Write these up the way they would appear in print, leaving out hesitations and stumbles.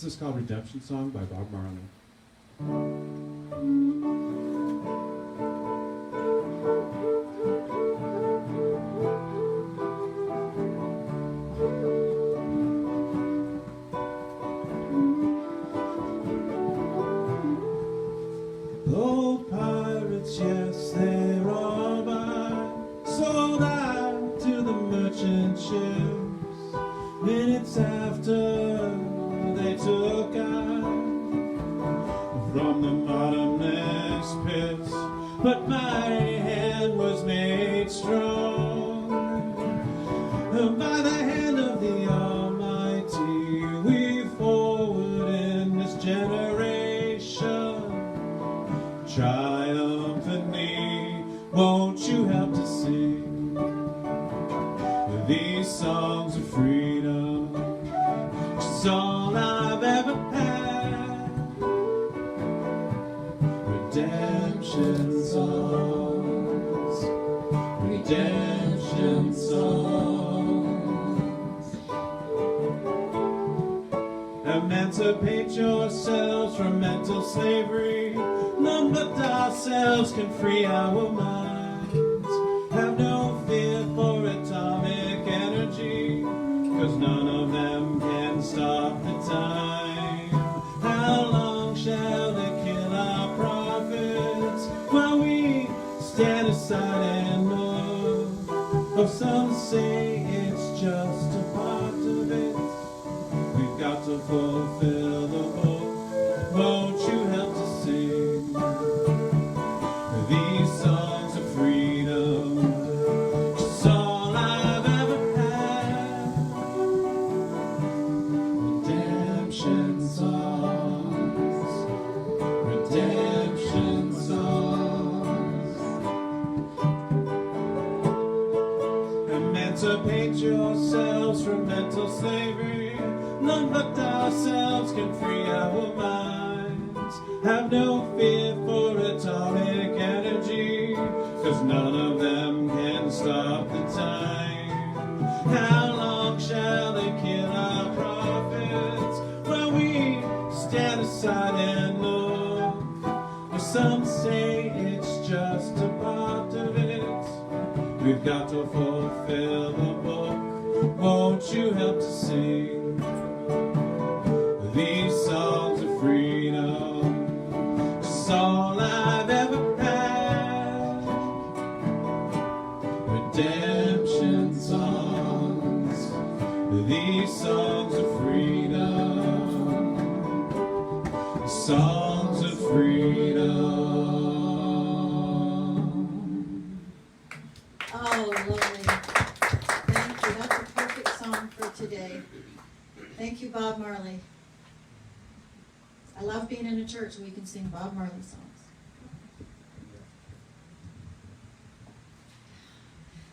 This is called Redemption Song by Bob Marley. Old pirates, yes, they're all mine, sold out to the merchant ships. Minutes after they took out from the bottomless pits, but my hand was made strong by the hand of the Almighty. We forward in this generation triumphantly. Won't you help to sing these songs of freedom? It's all I've ever had. Redemption songs, redemption songs. Emancipate yourselves from mental slavery. None but ourselves can free our minds. Have no fear for atomic energy, 'cause none of them can stop the time. How long shall they kill our prophets while we stand aside and look? Oh, some say it's just a part of it. We've got to fulfill the book. Won't you help to sing these songs of freedom? It's all I've ever had. Redemption songs, redemption songs. Emancipate yourselves from mental slavery. None but ourselves can free our minds. Have no fear for atomic energy, 'cause none of them can stop the time. How long shall they kill our prophets while we stand aside and look? Or some say it's just a part of it. We've got to fulfill the book. Won't you help to sing these songs of freedom? It's all I've ever had. Redemption songs, these songs of freedom, songs of freedom. Oh, lovely. Thank you. That's a perfect song for today. Thank you, Bob Marley. I love being in a church where we can sing Bob Marley songs.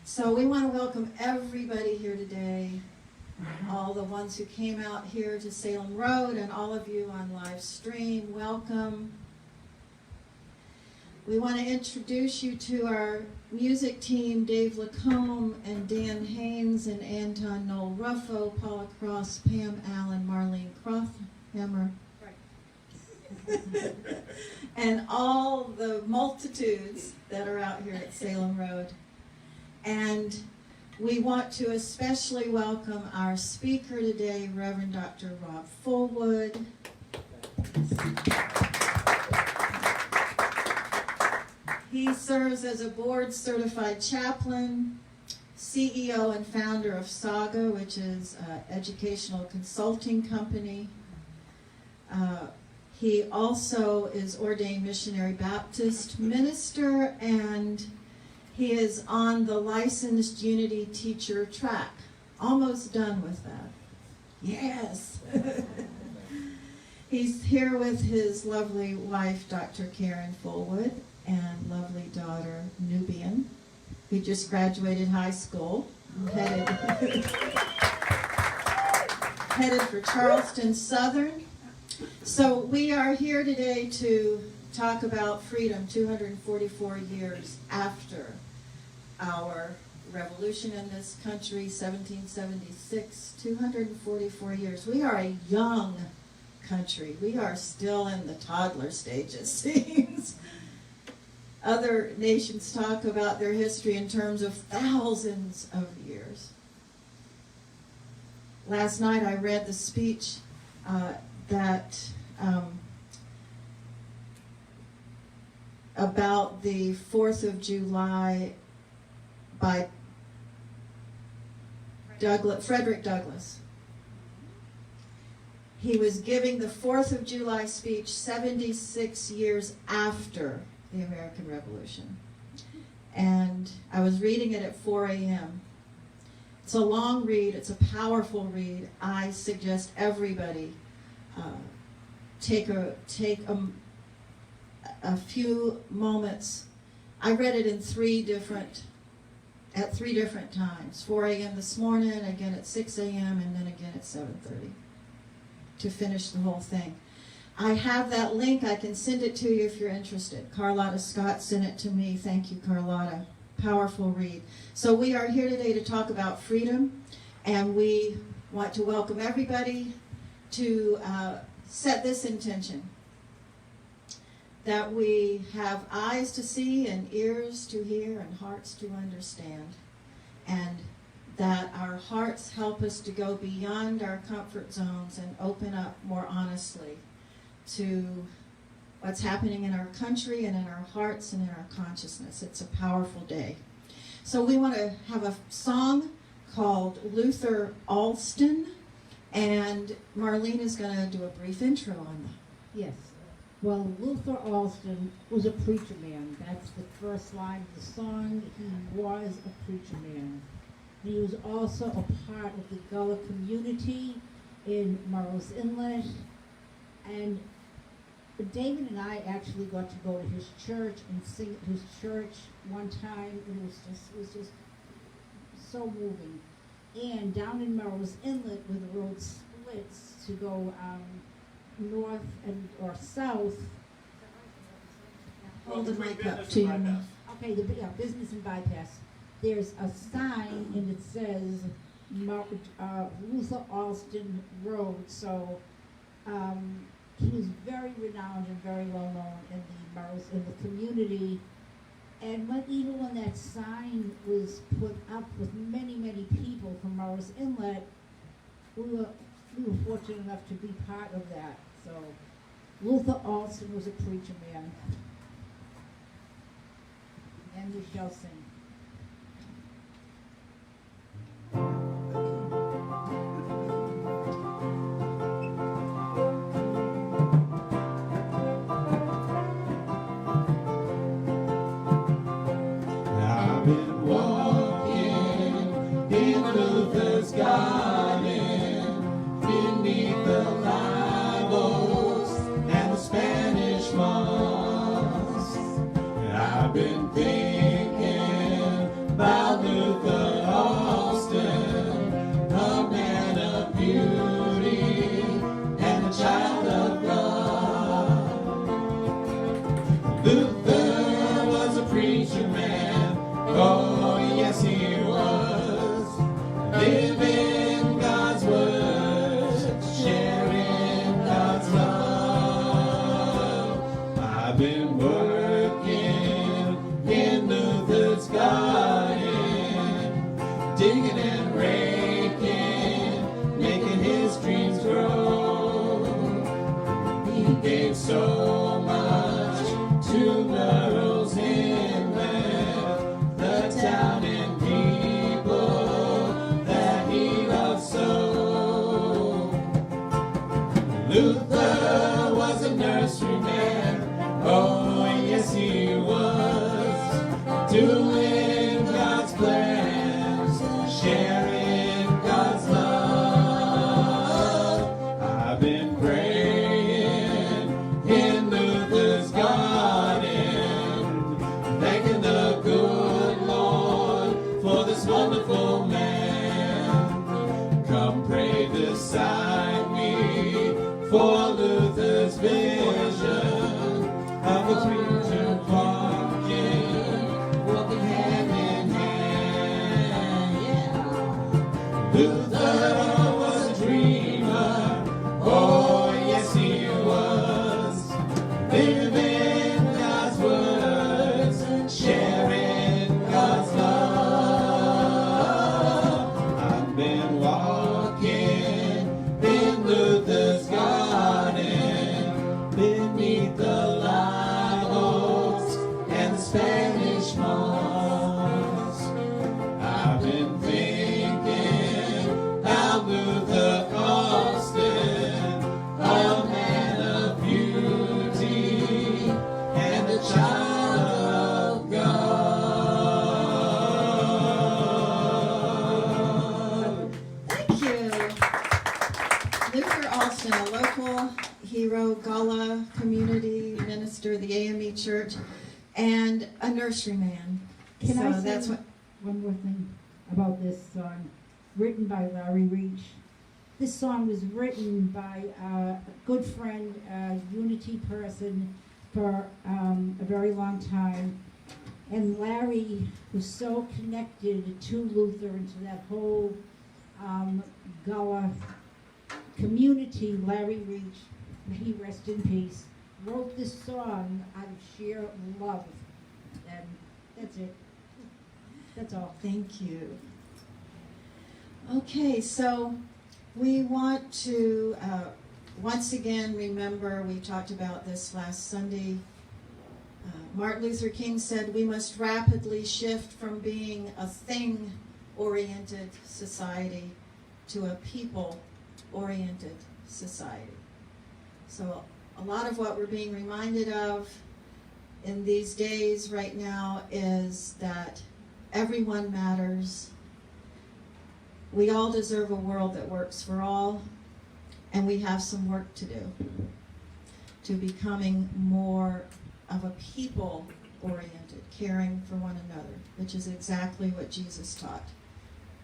So we want to welcome everybody here today, all the ones who came out here to Salem Road and all of you on live stream, welcome. We want to introduce you to our music team, Dave LaCombe and Dan Haines and Anton, Knoll-Ruffo, Paula Cross, Pam Allen, Marlene Crothhammer, and all the multitudes that are out here at Salem Road. And we want to especially welcome our speaker today, Rev Dr Rob Fulwood. He serves as a board-certified chaplain, CEO and founder of Saga, which is an educational consulting company. He also is ordained missionary Baptist minister, and he is on the licensed Unity teacher track. Almost done with that. Yes. He's here with his lovely wife, Dr. Karen Fulwood, and lovely daughter, Nubian, who just graduated high school, headed for Charleston Southern. So we are here today to talk about freedom 244 years after our revolution in this country, 1776, 244 years. We are a young country. We are still in the toddler stage, it seems. Other nations talk about their history in terms of thousands of years. Last night I read the speech about the 4th of July by Frederick Douglass. He was giving the 4th of July speech 76 years after the American Revolution. And I was reading it at 4 a.m. It's a long read. It's a powerful read. I suggest everybody take a few moments. I read it at three different times. 4 a.m. this morning, again at 6 a.m., and then again at 7:30 to finish the whole thing. I have that link. I can send it to you if you're interested. Carlotta Scott sent it to me. Thank you, Carlotta. Powerful read. So we are here today to talk about freedom, and we want to welcome everybody to set this intention, that we have eyes to see and ears to hear and hearts to understand, and that our hearts help us to go beyond our comfort zones and open up more honestly to what's happening in our country and in our hearts and in our consciousness. It's a powerful day. So we want to have a song called Luther Alston, and Marlene is going to do a brief intro on that. Yes. Well, Luther Alston was a preacher man. That's the first line of the song. He was a preacher man. He was also a part of the Gullah community in Murray's Inlet. And David and I actually got to go to his church and sing at his church one time. And it was just so moving. And down in Murray's Inlet, where the road splits to go north or south. Hold the mic up to you. Okay, business and bypass. There's a sign and it says Luther Alston Road. So he was very renowned and very well known in the community. And even when that sign was put up with many, many people from Murray's Inlet, we were fortunate enough to be part of that. So Luther Alston was a preacher man. And we shall sing. I've been walking in Luther's garden beneath the live oaks and the Spanish moss. I've been thinking about Luther Alston, a man of beauty and a child of God. Luther was a preacher man. Oh, yes, he was. Living God's word, sharing God's love. I've been working in Luther's garden, digging and raking, making his dreams grow. He gave so much to Myrtle's Inlet, the town and people that he loved so. Luther was a nurseryman. Oh, yes, he was. Doing God's plans, sharing God's love. I've been praying in Luther's garden, thanking the good Lord for this wonderful man. Come pray beside me for Luther's vision. living God's words, sharing God's love. I've been walking in Luther's garden, beneath the live oaks and the Spanish moss. I've been thinking how Luther Austin, a man of beauty and a child of God. Thank you. Luther Alston, a local hero, Gullah community minister, the AME Church, and a nurseryman. Can So I say that's what. one more thing about this song, written by Larry Reach? This song was written by a good friend, a Unity person for a very long time. And Larry was so connected to Luther and to that whole Gullah community. Larry Reach, may he rest in peace, wrote this song out of sheer love. And that's it. That's all. Thank you. Okay, so we want to once again remember, we talked about this last Sunday. Martin Luther King said we must rapidly shift from being a thing-oriented society to a people-oriented society. So a lot of what we're being reminded of in these days right now is that everyone matters. We all deserve a world that works for all, and we have some work to do to becoming more of a people-oriented, caring for one another, which is exactly what Jesus taught,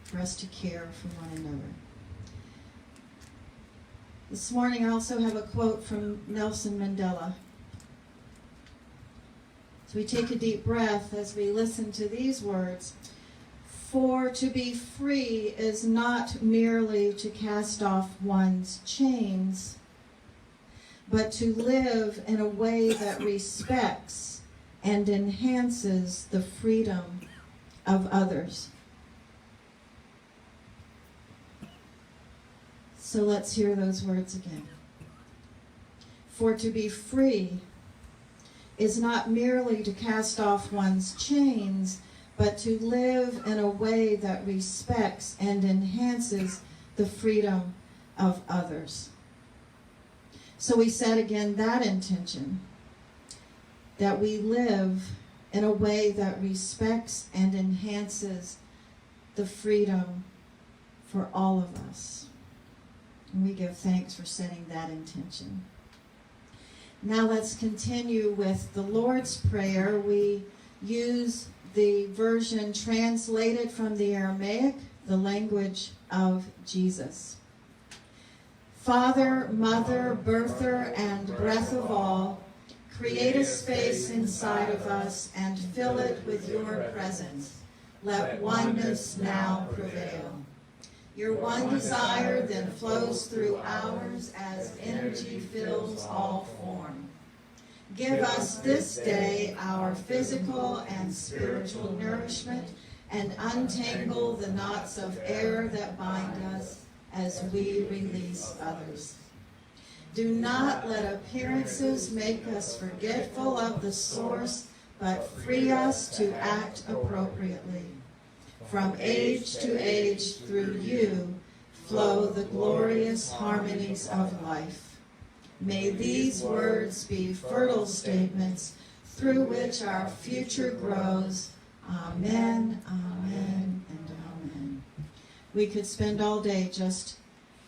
for us to care for one another. This morning I also have a quote from Nelson Mandela. So we take a deep breath as we listen to these words. For to be free is not merely to cast off one's chains, but to live in a way that respects and enhances the freedom of others. So let's hear those words again. For to be free is not merely to cast off one's chains, but to live in a way that respects and enhances the freedom of others. So we set again that intention, that we live in a way that respects and enhances the freedom for all of us. And we give thanks for setting that intention. Now let's continue with the Lord's Prayer. We use the version translated from the Aramaic, the language of Jesus. Father, Mother, Birther, and Breath of all, create a space inside of us and fill it with your presence. Let oneness now prevail. Your one desire then flows through ours as energy fills all form. Give us this day our physical and spiritual nourishment and untangle the knots of error that bind us as we release others. Do not let appearances make us forgetful of the source, but free us to act appropriately. From age to age through you flow the glorious harmonies of life. May these words be fertile statements through which our future grows. Amen, amen, and amen. We could spend all day just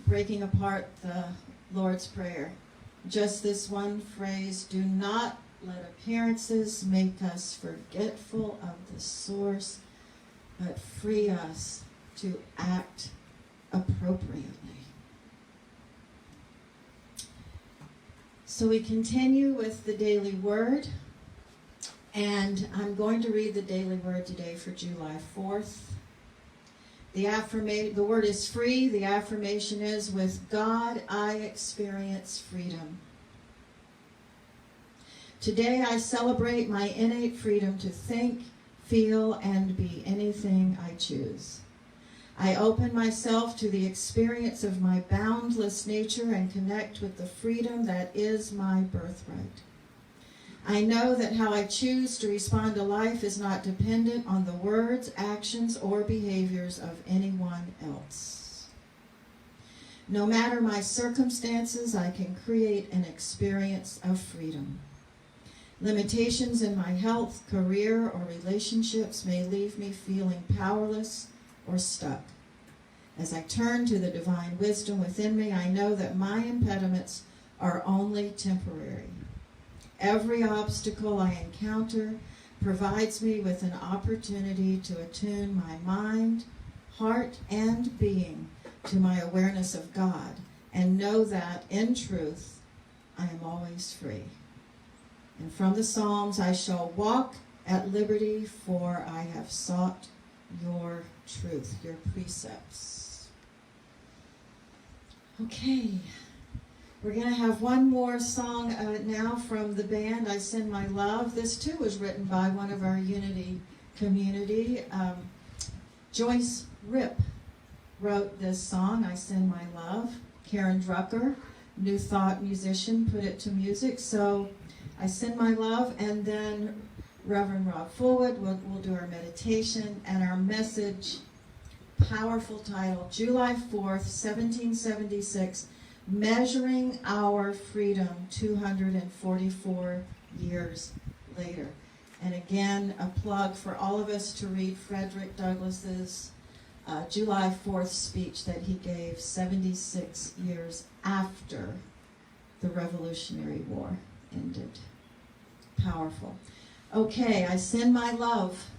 breaking apart the Lord's Prayer. Just this one phrase, do not let appearances make us forgetful of the source, but free us to act appropriately. So we continue with the daily word, and I'm going to read the daily word today for July 4th. The word is free. The affirmation is, with God I experience freedom. Today I celebrate my innate freedom to think, feel, and be anything I choose. I open myself to the experience of my boundless nature and connect with the freedom that is my birthright. I know that how I choose to respond to life is not dependent on the words, actions, or behaviors of anyone else. No matter my circumstances, I can create an experience of freedom. Limitations in my health, career, or relationships may leave me feeling powerless or stuck. As I turn to the divine wisdom within me, I know that my impediments are only temporary. Every obstacle I encounter provides me with an opportunity to attune my mind, heart, and being to my awareness of God, and know that, in truth, I am always free. And from the Psalms, I shall walk at liberty, for I have sought your truth, your precepts. Okay, we're going to have one more song now from the band, I Send My Love. This too was written by one of our Unity community. Joyce Ripp wrote this song, I Send My Love. Karen Drucker, New Thought musician, put it to music. So I Send My Love, and then Reverend Rob Fulwood will do our meditation and our message, powerful title, July 4th, 1776, Measuring Our Freedom 244 years later. And again, a plug for all of us to read Frederick Douglass's July 4th speech that he gave 76 years after the Revolutionary War ended. Powerful. Okay, I send my love.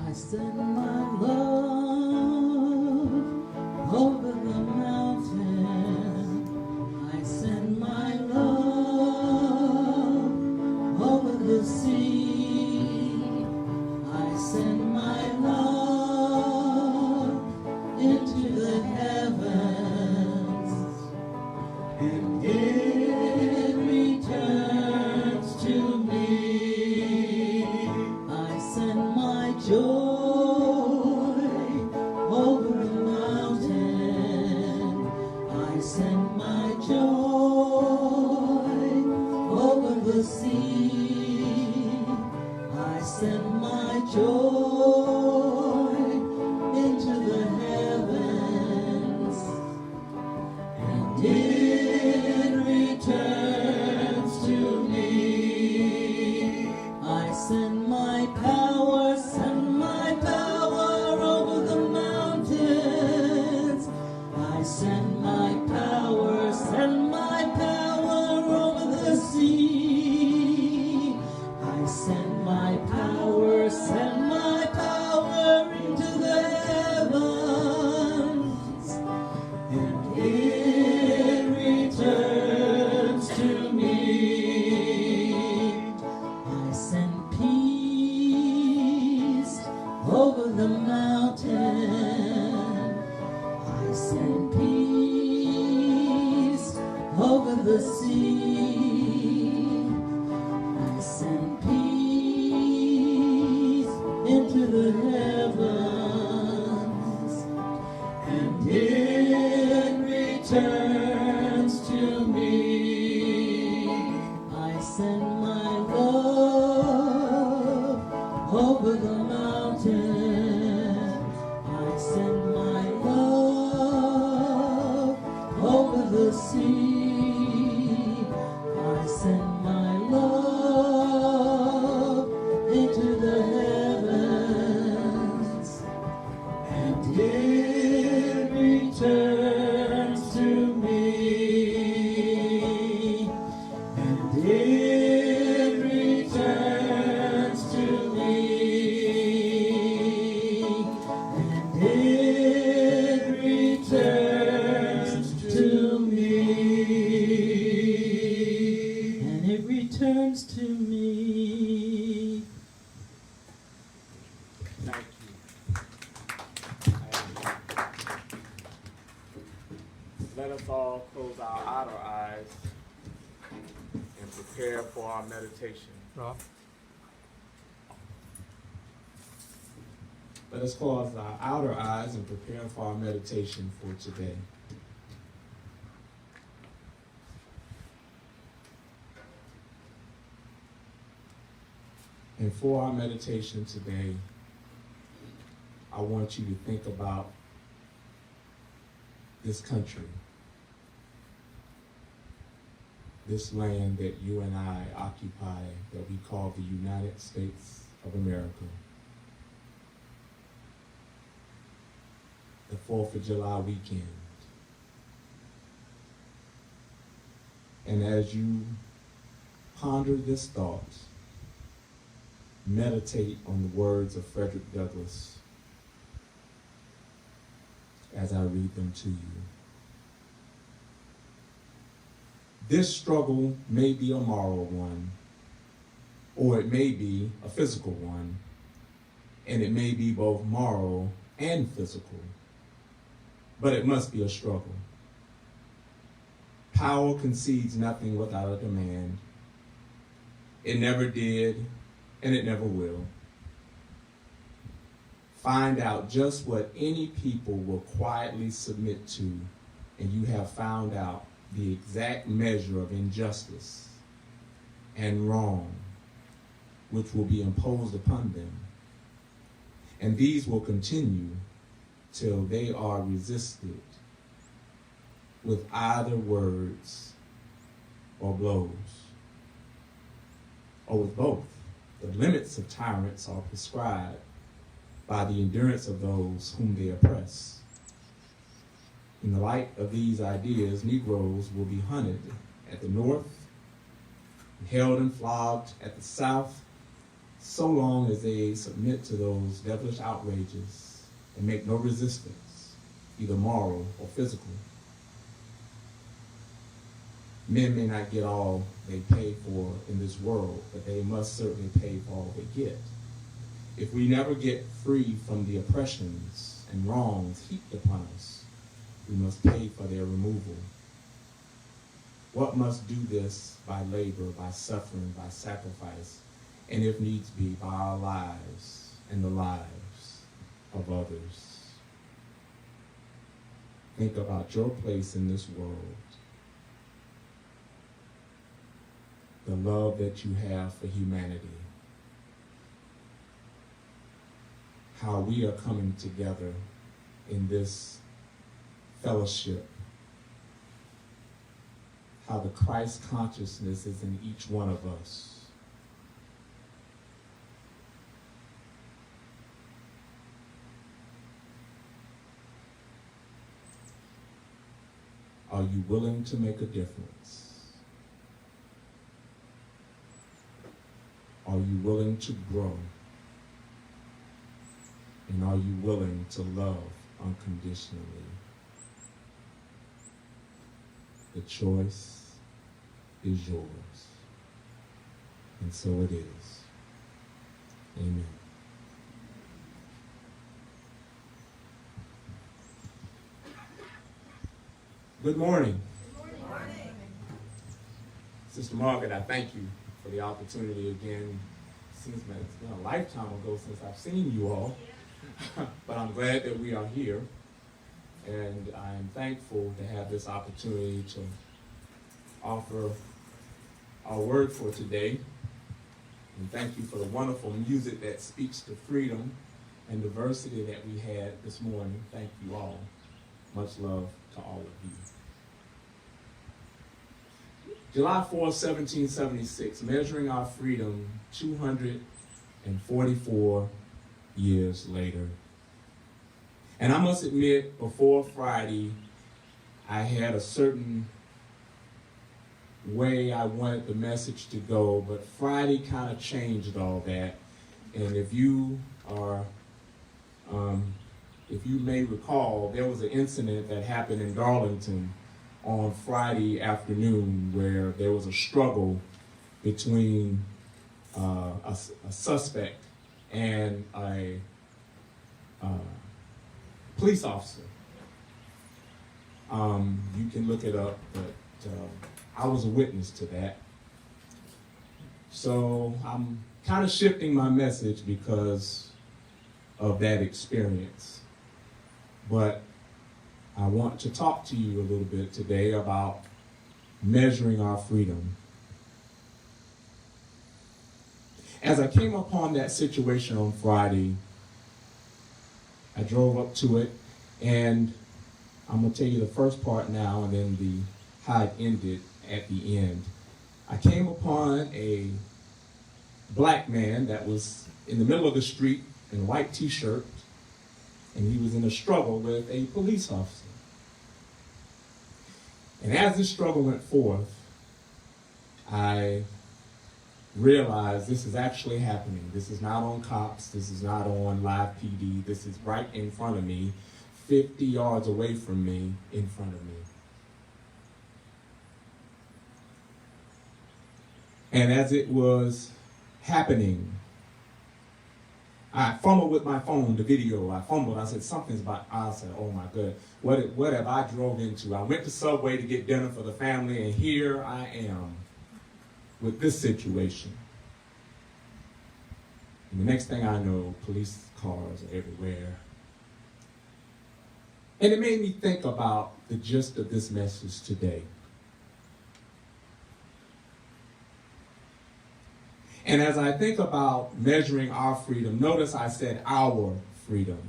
I send my love over the mountain. I send my love over the sea. I send my love into the heavens, and it returns to me. I send my joy over the mountain. I send my joy over the sea. I send my joy into the heavens, and it returns to me. I send my power over the mountains. I send my power over the sea. I send my power into the heavens, and it returns to me. I send peace over the mountain. I send peace over the sea. I send peace into the heavens, and it returns to me. I send my love over the mountain. I send my love over the sea. I send my love into the heavens, and it returns to me. And it returns to me. And it returns to me. Let us all close our outer eyes and prepare for our meditation. Rob? Let us close our outer eyes and prepare for our meditation for today. And for our meditation today, I want you to think about this country, this land that you and I occupy, that we call the United States of America. The 4th of July weekend. And as you ponder this thought, meditate on the words of Frederick Douglass as I read them to you. This struggle may be a moral one, or it may be a physical one, and it may be both moral and physical, but it must be a struggle. Power concedes nothing without a demand. It never did, and it never will. Find out just what any people will quietly submit to, and you have found out the exact measure of injustice and wrong which will be imposed upon them. And these will continue till they are resisted with either words or blows, or with both. The limits of tyrants are prescribed by the endurance of those whom they oppress. In the light of these ideas, Negroes will be hunted at the north, held and flogged at the south, so long as they submit to those devilish outrages and make no resistance, either moral or physical. Men may not get all they pay for in this world, but they must certainly pay for all they get. If we never get free from the oppressions and wrongs heaped upon us, we must pay for their removal. What must do this by labor, by suffering, by sacrifice, and if needs be, by our lives and the lives of others. Think about your place in this world, the love that you have for humanity, how we are coming together in this fellowship, how the Christ consciousness is in each one of us. Are you willing to make a difference? Are you willing to grow? And are you willing to love unconditionally? The choice is yours. And so it is. Amen. Good morning. Good morning. Sister Margaret, I thank you for the opportunity again. It's been a lifetime ago since I've seen you all. But I'm glad that we are here. And I'm thankful to have this opportunity to offer our word for today. And thank you for the wonderful music that speaks to freedom and diversity that we had this morning. Thank you all. Much love to all of you. July 4, 1776, measuring our freedom 244 years later. And I must admit, before Friday, I had a certain way I wanted the message to go, but Friday kind of changed all that. And if you may recall, there was an incident that happened in Darlington on Friday afternoon where there was a struggle between a suspect and a police officer. You can look it up, but I was a witness to that. So I'm kind of shifting my message because of that experience. But I want to talk to you a little bit today about measuring our freedom. As I came upon that situation on Friday, I drove up to it, and I'm going to tell you the first part now and then how it ended at the end. I came upon a black man that was in the middle of the street in a white t-shirt, and he was in a struggle with a police officer. And as this struggle went forth, I realized this is actually happening. This is not on cops. This is not on live PD. This is right in front of me, 50 yards away from me, in front of me. And as it was happening, I fumbled with my phone, the video. I fumbled. I said, something's about, I said, oh my God, what have I drove into? I went to Subway to get dinner for the family, and here I am with this situation. And the next thing I know, police cars are everywhere. And it made me think about the gist of this message today. And as I think about measuring our freedom, notice I said our freedom.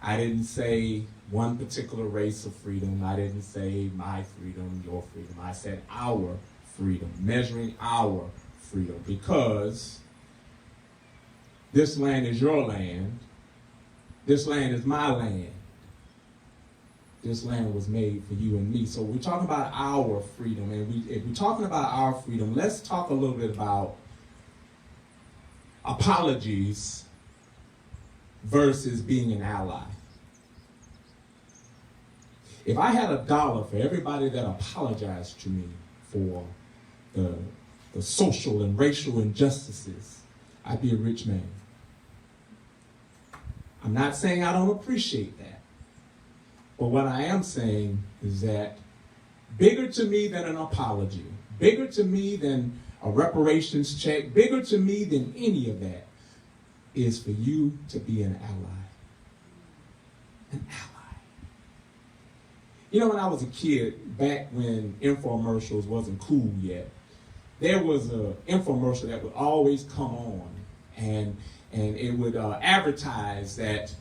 I didn't say one particular race of freedom. I didn't say my freedom, your freedom. I said our freedom, measuring our freedom, because this land is your land. This land is my land. This land was made for you and me. So we're talking about our freedom, and if we're talking about our freedom, let's talk a little bit about apologies versus being an ally. If I had $1 for everybody that apologized to me for the social and racial injustices, I'd be a rich man. I'm not saying I don't appreciate that. But what I am saying is that bigger to me than an apology, bigger to me than a reparations check, bigger to me than any of that is for you to be an ally. An ally. You know, when I was a kid, back when infomercials wasn't cool yet, there was an infomercial that would always come on, and it would advertise that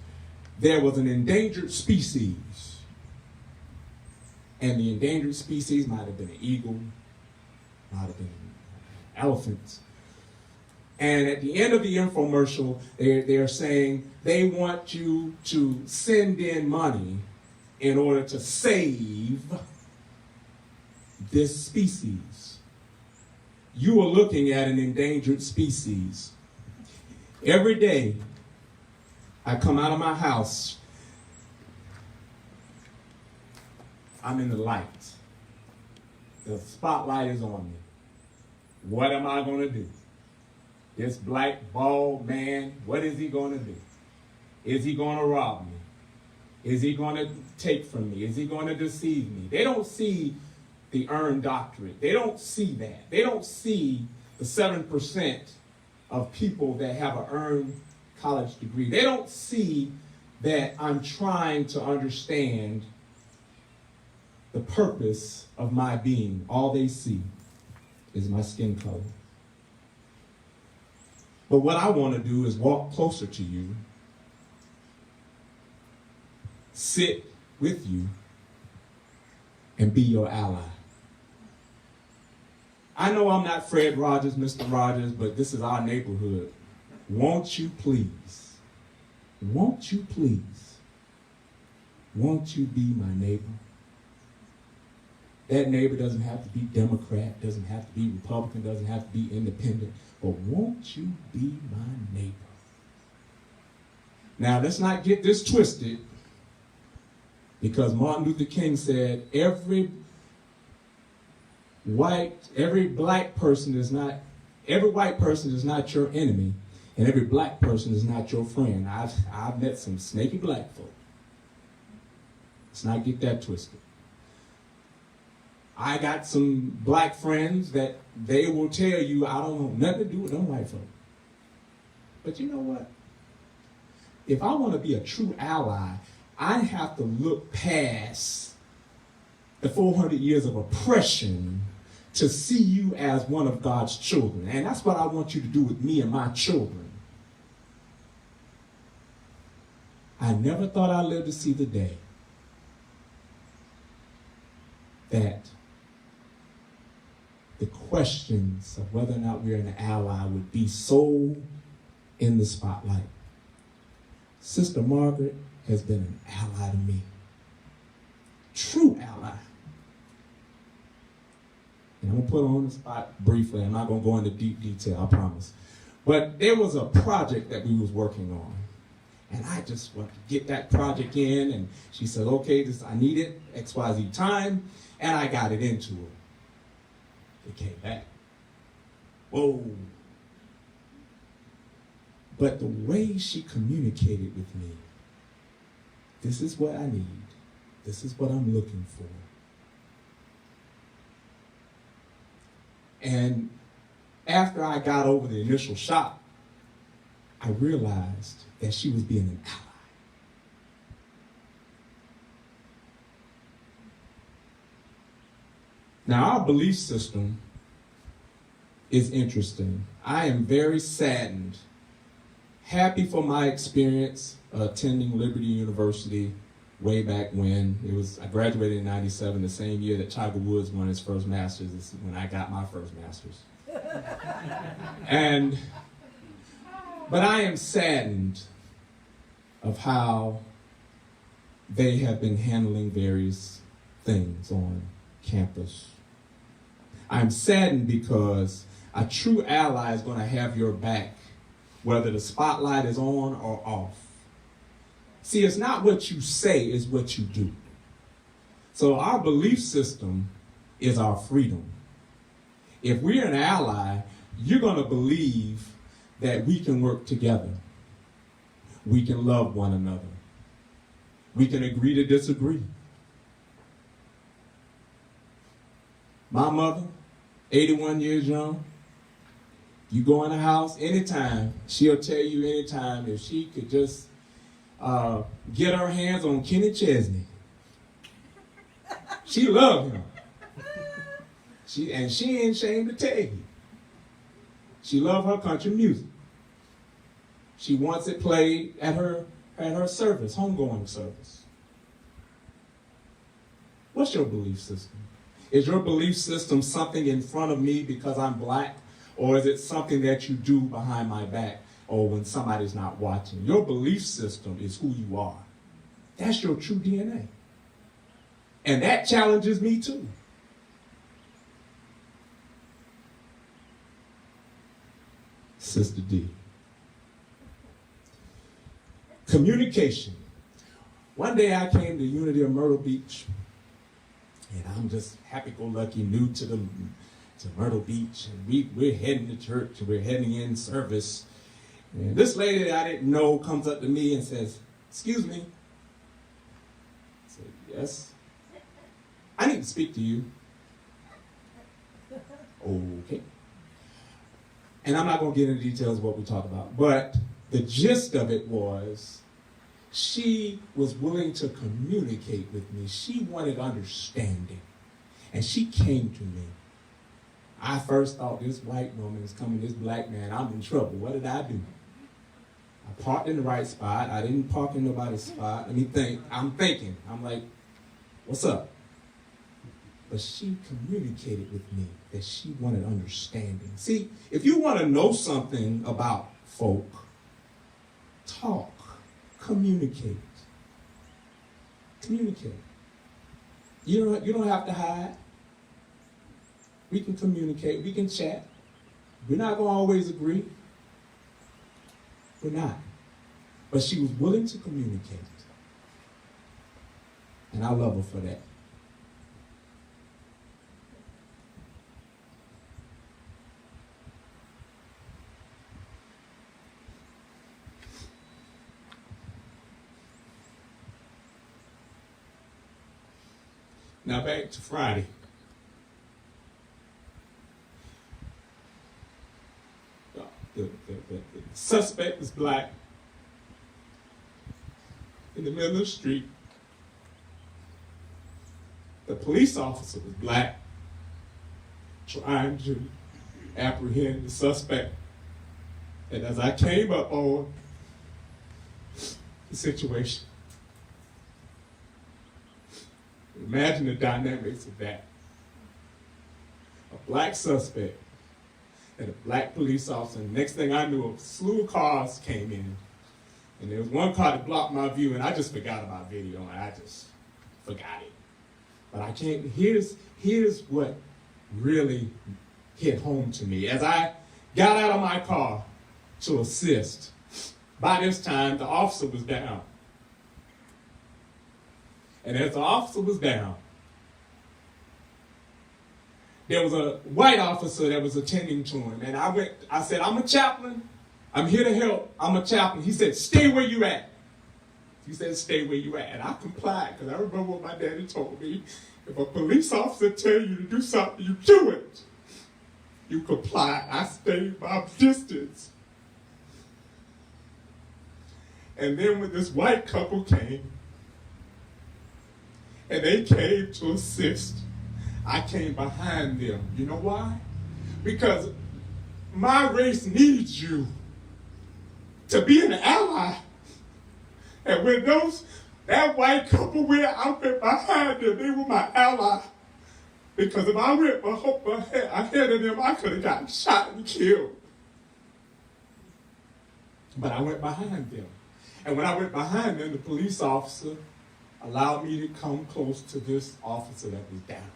there was an endangered species. And the endangered species might have been an eagle, might have been elephants. And at the end of the infomercial, they're saying they want you to send in money in order to save this species. You are looking at an endangered species. Every day I come out of my house, I'm in the light. The spotlight is on me. What am I going to do? This black, bald man, what is he going to do? Is he going to rob me? Is he going to take from me? Is he going to deceive me? They don't see the earned doctorate. They don't see that. They don't see the 7% of people that have an earned college degree. They don't see that I'm trying to understand the purpose of my being. All they see is my skin color. But what I want to do is walk closer to you, sit with you, and be your ally. I know I'm not Fred Rogers, Mr. Rogers, but this is our neighborhood. Won't you please, won't you be my neighbor? That neighbor doesn't have to be Democrat, doesn't have to be Republican, doesn't have to be independent, but won't you be my neighbor? Now, let's not get this twisted, because Martin Luther King said every white person is not your enemy, and every black person is not your friend. I've met some snaky black folk. Let's not get that twisted. I got some black friends that they will tell you I don't want nothing to do with them white folk. But you know what? If I want to be a true ally, I have to look past the 400 years of oppression to see you as one of God's children. And that's what I want you to do with me and my children. I never thought I'd live to see the day that the questions of whether or not we're an ally would be so in the spotlight. Sister Margaret has been an ally to me. True ally. And I'm going to put her on the spot briefly. I'm not going to go into deep detail, I promise. But there was a project that we was working on. And I just wanted to get that project in. And she said, okay, I need it, XYZ time. And I got it into her. It came back. Whoa. But the way she communicated with me, this is what I need. This is what I'm looking for. And after I got over the initial shock, I realized that she was being an ally. Now, our belief system is interesting. I am very saddened, happy for my experience attending Liberty University way back when. I graduated in 97, the same year that Tiger Woods won his first Masters. This is when I got my first Masters. But I am saddened of how they have been handling various things on campus. I'm saddened because a true ally is going to have your back, whether the spotlight is on or off. See, it's not what you say, it's what you do. So our belief system is our freedom. If we're an ally, you're going to believe that we can work together. We can love one another. We can agree to disagree. My mother, 81 years young, you go in the house anytime, she'll tell you anytime if she could just get her hands on Kenny Chesney. She loved him. She ain't ashamed to tell you. She loved her country music. She wants it played at her service, homegoing service. What's your belief system? Is your belief system something in front of me because I'm black? Or is it something that you do behind my back or when somebody's not watching? Your belief system is who you are. That's your true DNA. And that challenges me too. Sister D. Communication. One day I came to Unity of Myrtle Beach, and I'm just happy-go-lucky, new to Myrtle Beach, and we're heading to church, and we're heading in service. And this lady that I didn't know comes up to me and says, "Excuse me." I said, "Yes." "I need to speak to you." Okay. And I'm not going to get into details of what we talk about, but the gist of it was she was willing to communicate with me. She wanted understanding, and she came to me. I first thought, this white woman is coming, this black man, I'm in trouble. What did I do? I parked in the right spot. I didn't park in nobody's spot. Let me think. I'm like, what's up? But she communicated with me that she wanted understanding. See, if you want to know something about folk, talk, communicate. Communicate. You don't have to hide. We can communicate. We can chat. We're not going to always agree. We're not. But she was willing to communicate. And I love her for that. Now back to Friday. Suspect was black. In the middle of the street. The police officer was black, trying to apprehend the suspect. And as I came up on the situation, imagine the dynamics of that. A black suspect and a black police officer. And the next thing I knew, a slew of cars came in. And there was one car that blocked my view, and I just forgot about video, and I just forgot it. But I can't, here's what really hit home to me. As I got out of my car to assist, by this time, the officer was down. And as the officer was down, there was a white officer that was attending to him. And I said, I'm a chaplain. I'm here to help. I'm a chaplain. He said, stay where you at. He said, stay where you at. And I complied because I remember what my daddy told me. If a police officer tell you to do something, you do it. You comply. I stayed my distance. And then when this white couple came, and they came to assist, I came behind them. You know why? Because my race needs you to be an ally. And when that white couple went, I went behind them. They were my ally. Because if I went ahead of them, I could have gotten shot and killed. But I went behind them. And when I went behind them, the police officer allowed me to come close to this officer that was down.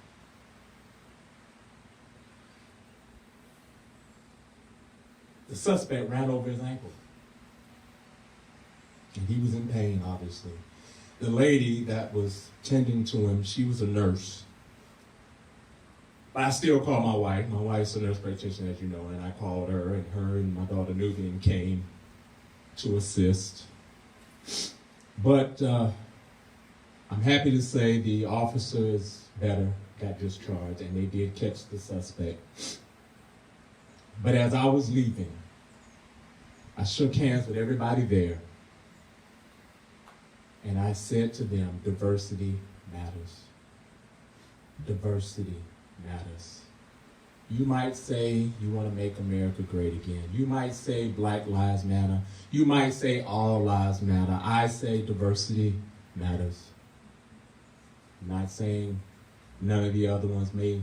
The suspect ran over his ankle. And he was in pain, obviously. The lady that was tending to him, she was a nurse. But I still call my wife. My wife's a nurse practitioner, as you know, and I called her and my daughter Nubian came to assist. But I'm happy to say the officer is better, got discharged, and they did catch the suspect. But as I was leaving, I shook hands with everybody there. And I said to them, diversity matters. Diversity matters. You might say you want to make America great again. You might say Black Lives Matter. You might say all lives matter. I say diversity matters. I'm not saying none of the other ones may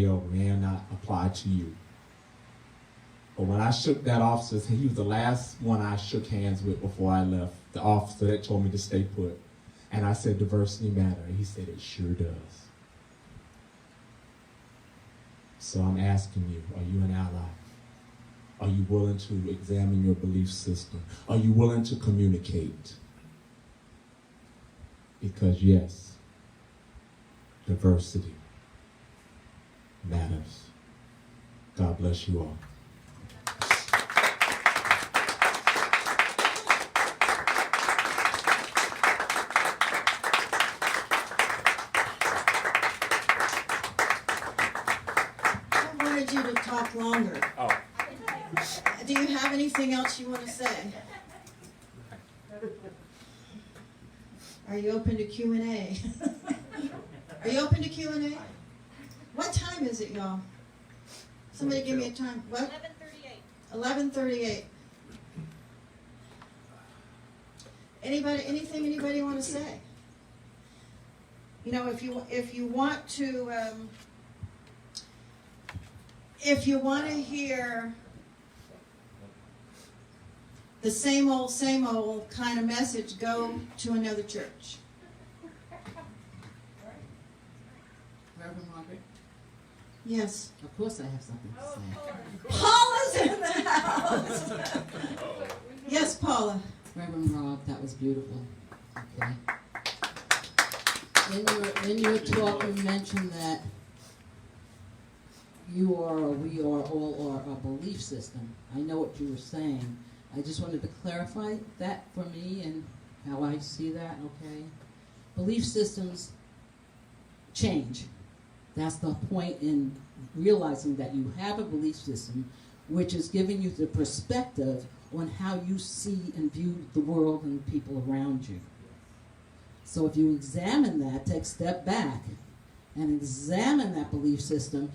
or may not apply to you. But when I shook that officer, he was the last one I shook hands with before I left, the officer that told me to stay put. And I said, diversity matter. And he said, it sure does. So I'm asking you, are you an ally? Are you willing to examine your belief system? Are you willing to communicate? Because yes, diversity matters. God bless you all. You to talk longer. Oh. Do you have anything else you want to say? Are you open to Q&A? Are you open to Q&A? What time is it, y'all? Somebody give me a time. What? 11:38. 11:38. Anything anybody want to say? You know, if you want to hear the same old kind of message, go to another church. Reverend Margaret? Yes. Of course I have something to say. Paula's in the house. Yes, Paula. Reverend Rob, that was beautiful. Okay. In your talk, you mentioned that we all are a belief system. I know what you were saying. I just wanted to clarify that for me and how I see that, okay? Belief systems change. That's the point in realizing that you have a belief system which is giving you the perspective on how you see and view the world and the people around you. So if you examine that, take a step back and examine that belief system,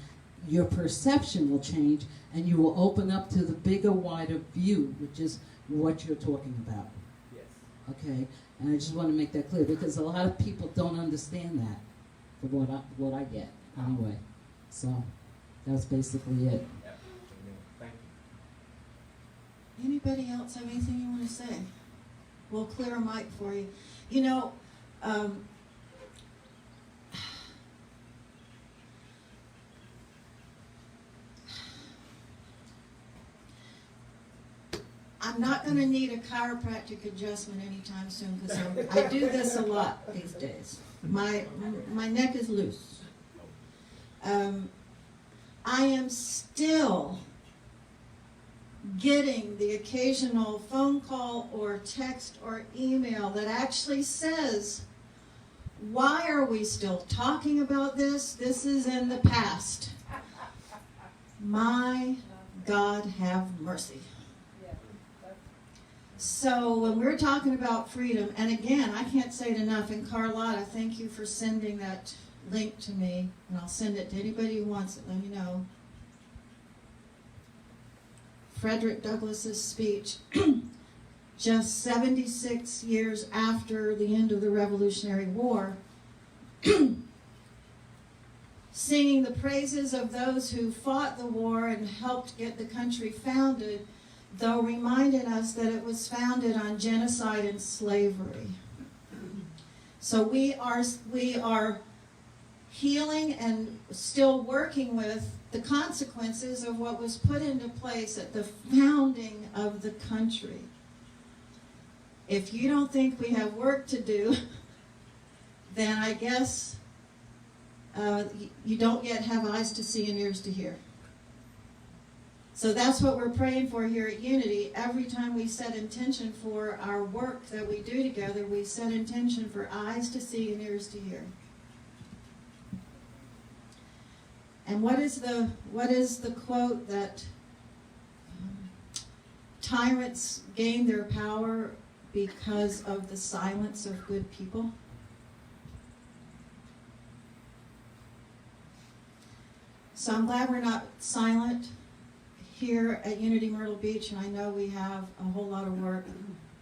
your perception will change and you will open up to the bigger, wider view, which is what you're talking about. Yes. Okay? And I just want to make that clear because a lot of people don't understand that, for what I get anyway. So that's basically it. Yeah. Amen. Thank you. Anybody else have anything you want to say? We'll clear a mic for you. You know, I'm not going to need a chiropractic adjustment anytime soon because I do this a lot these days. My neck is loose. I am still getting the occasional phone call or text or email that actually says, why are we still talking about this? This is in the past. My God have mercy. So when we're talking about freedom, and again, I can't say it enough, and Carlotta, thank you for sending that link to me, and I'll send it to anybody who wants it, let me know. Frederick Douglass's speech, just 76 years after the end of the Revolutionary War, singing the praises of those who fought the war and helped get the country founded, though reminding us that it was founded on genocide and slavery. So we are healing and still working with the consequences of what was put into place at the founding of the country. If you don't think we have work to do, then I guess you don't yet have eyes to see and ears to hear. So that's what we're praying for here at Unity. Every time we set intention for our work that we do together, we set intention for eyes to see and ears to hear. And what is the quote that tyrants gain their power because of the silence of good people? So I'm glad we're not silent here at Unity Myrtle Beach, and I know we have a whole lot of work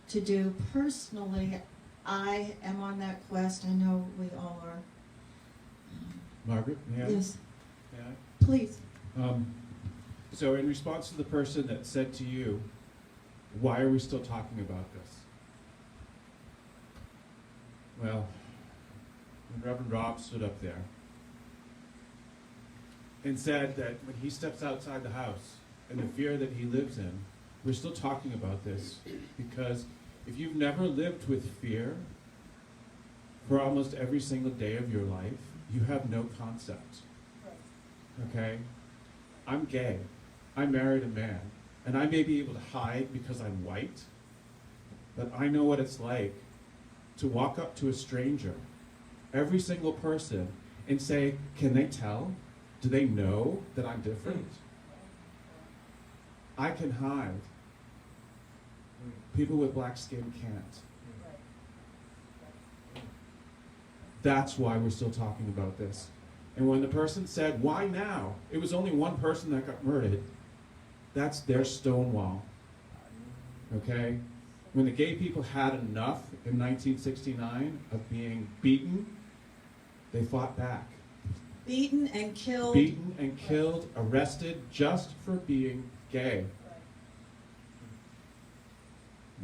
to do. Personally, I am on that quest. I know we all are. Margaret, may I? Yes, May I? please. So in response to the person that said to you, why are we still talking about this? Well, when Reverend Rob stood up there and said that when he steps outside the house and the fear that he lives in, we're still talking about this because if you've never lived with fear for almost every single day of your life, you have no concept. Okay? I'm gay. I married a man. And I may be able to hide because I'm white, but I know what it's like to walk up to a stranger, every single person, and say, can they tell? Do they know that I'm different? I can hide. People with black skin can't. That's why we're still talking about this. And when the person said, why now? It was only one person that got murdered. That's their stonewall. Okay? When the gay people had enough in 1969 of being beaten, they fought back. Beaten and killed. Beaten and killed, arrested just for being gay.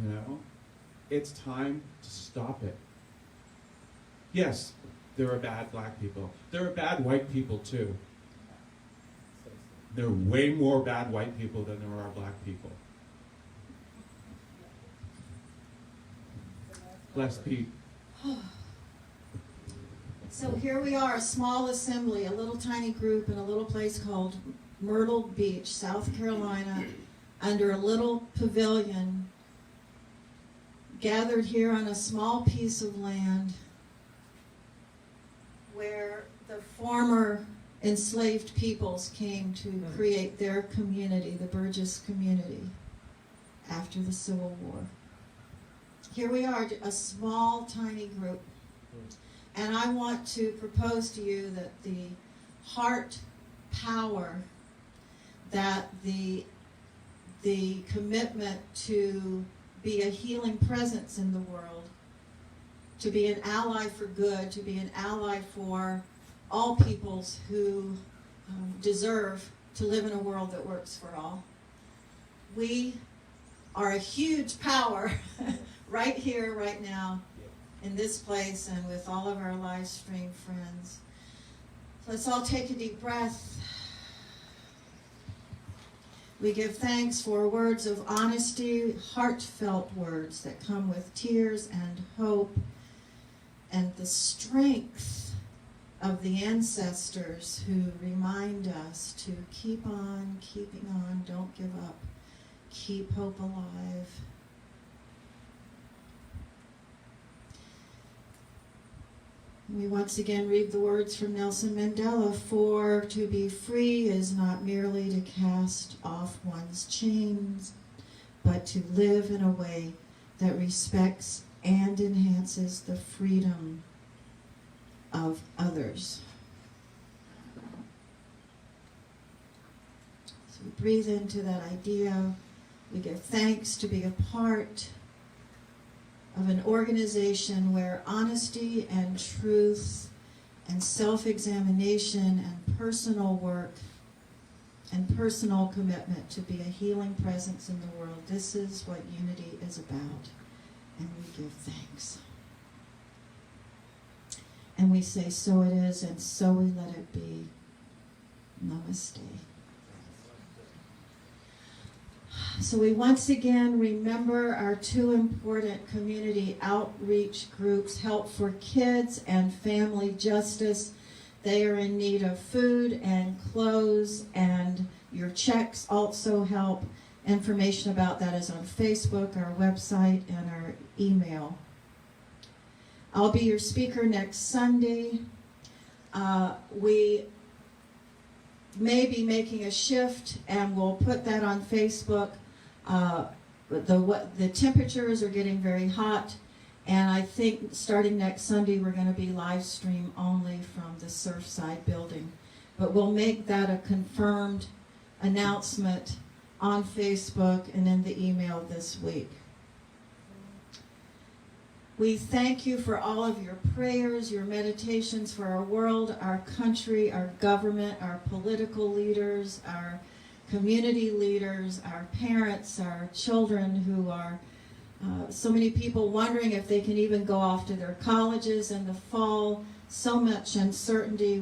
You know? It's time to stop it. Yes, there are bad black people. There are bad white people too. There are way more bad white people than there are black people. Bless Pete. So here we are, a small assembly, a little tiny group in a little place called Myrtle Beach, South Carolina, under a little pavilion, gathered here on a small piece of land where the former enslaved peoples came to create their community, the Burgess community. after the Civil War. Here we are, a small, tiny group. And I want to propose to you that the heart power, that the commitment to be a healing presence in the world, to be an ally for good, to be an ally for all peoples who deserve to live in a world that works for all. We are a huge power right here, right now, in this place and with all of our live stream friends. Let's all take a deep breath. We give thanks for words of honesty, heartfelt words that come with tears and hope and the strength of the ancestors who remind us to keep on, keeping on, don't give up, keep hope alive. We once again read the words from Nelson Mandela, for to be free is not merely to cast off one's chains, but to live in a way that respects and enhances the freedom of others. So we breathe into that idea. We give thanks to be a part of an organization where honesty and truth and self-examination and personal work and personal commitment to be a healing presence in the world, this is what unity is about. And we give thanks. And we say, so it is, and so we let it be. Namaste. So we once again remember our two important community outreach groups, Help for Kids and Family Justice. They are in need of food and clothes, and your checks also help. Information about that is on Facebook, our website, and our email. I'll be your speaker next Sunday. We may be making a shift, and we'll put that on Facebook. The temperatures are getting very hot, and I think starting next Sunday we're going to be live stream only from the Surfside building. But we'll make that a confirmed announcement on Facebook and in the email this week. We thank you for all of your prayers, your meditations for our world, our country, our government, our political leaders, our community leaders, our parents, our children who are so many people wondering if they can even go off to their colleges in the fall. So much uncertainty.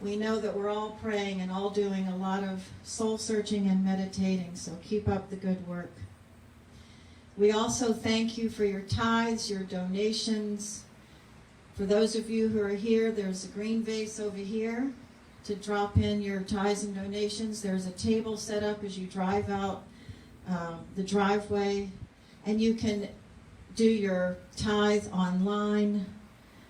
We know that we're all praying and all doing a lot of soul searching and meditating, so keep up the good work. We also thank you for your tithes, your donations. For those of you who are here, there's a green vase over here to drop in your tithes and donations. There's a table set up as you drive out the driveway, and you can do your tithe online.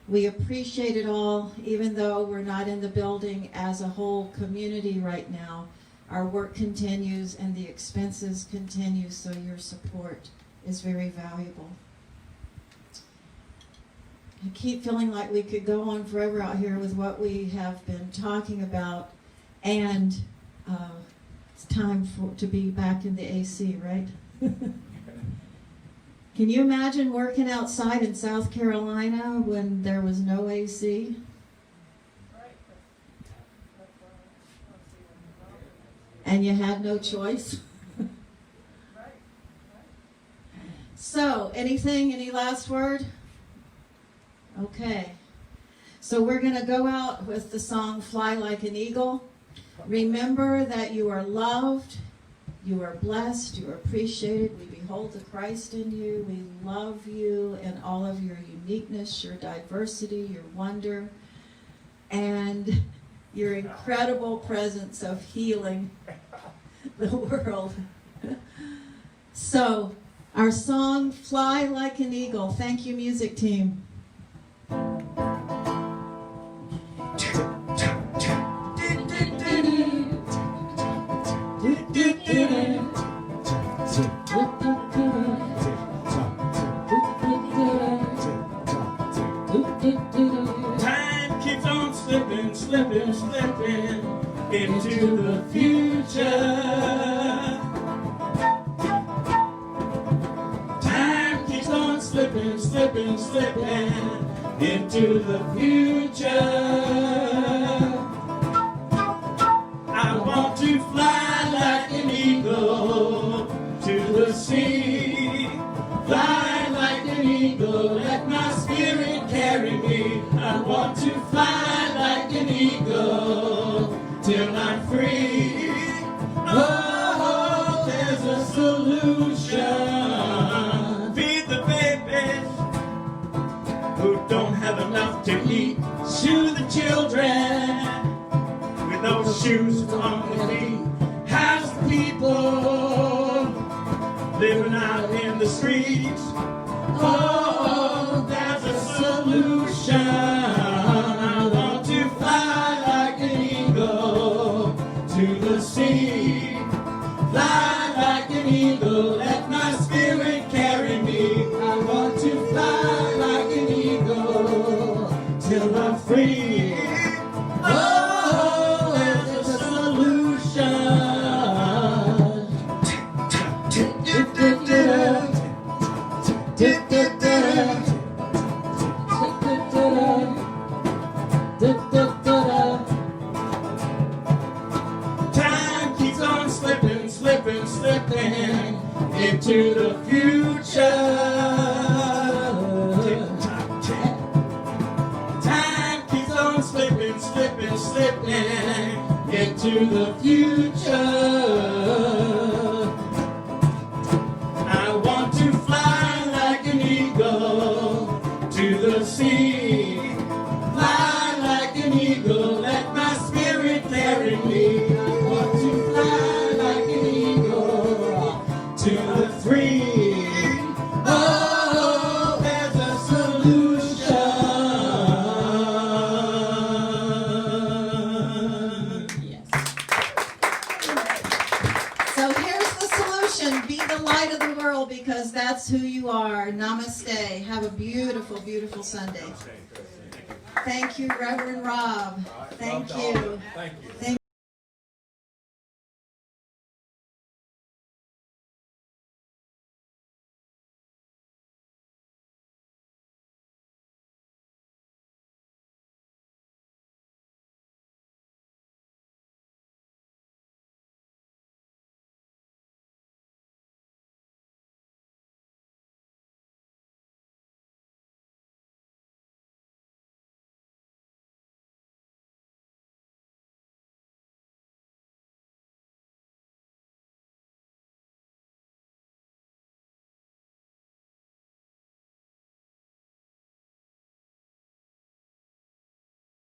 We appreciate it all, even though we're not in the building as a whole community right now. Our work continues and the expenses continue, so your support is very valuable. I keep feeling like we could go on forever out here with what we have been talking about, and it's time to be back in the AC, right? Can you imagine working outside in South Carolina when there was no AC? And you had no choice? So, any last word? Okay. So we're going to go out with the song Fly Like an Eagle. Remember that you are loved, you are blessed, you are appreciated. We behold the Christ in you. We love you and all of your uniqueness, your diversity, your wonder, and your incredible presence of healing the world. So, our song, Fly Like an Eagle. Thank you, music team. Time keeps on slipping, slipping, slipping into the future. Time keeps on slipping, slipping, slipping into the future. I want to fly like an eagle to the sea. Fly like an eagle, let my spirit carry me. I want to fly like an eagle till I'm free. Oh, there's a solution. Feed the babies who don't have enough to eat. Shoe the children with no shoes on their feet. House the people living out in the streets. Oh, there's a solution. I want to fly like an eagle to the sea. Fly like an eagle, let my spirit carry me. I want to fly like an eagle till I'm free. Oh, there's a solution. Time keeps on slipping, slipping, slipping into the future. Time keeps on slipping, slipping, slipping into the future. I want to fly like an eagle to the sea. Fly like an eagle, let my spirit carry me. I want to fly like an eagle to the free. Oh, there's a solution. Yes. So here's the solution. Be the light of the world because that's who you are. Namaste. Have a beautiful, beautiful Sunday. Thank you, Reverend Rob. Thank you. Thank you. Thank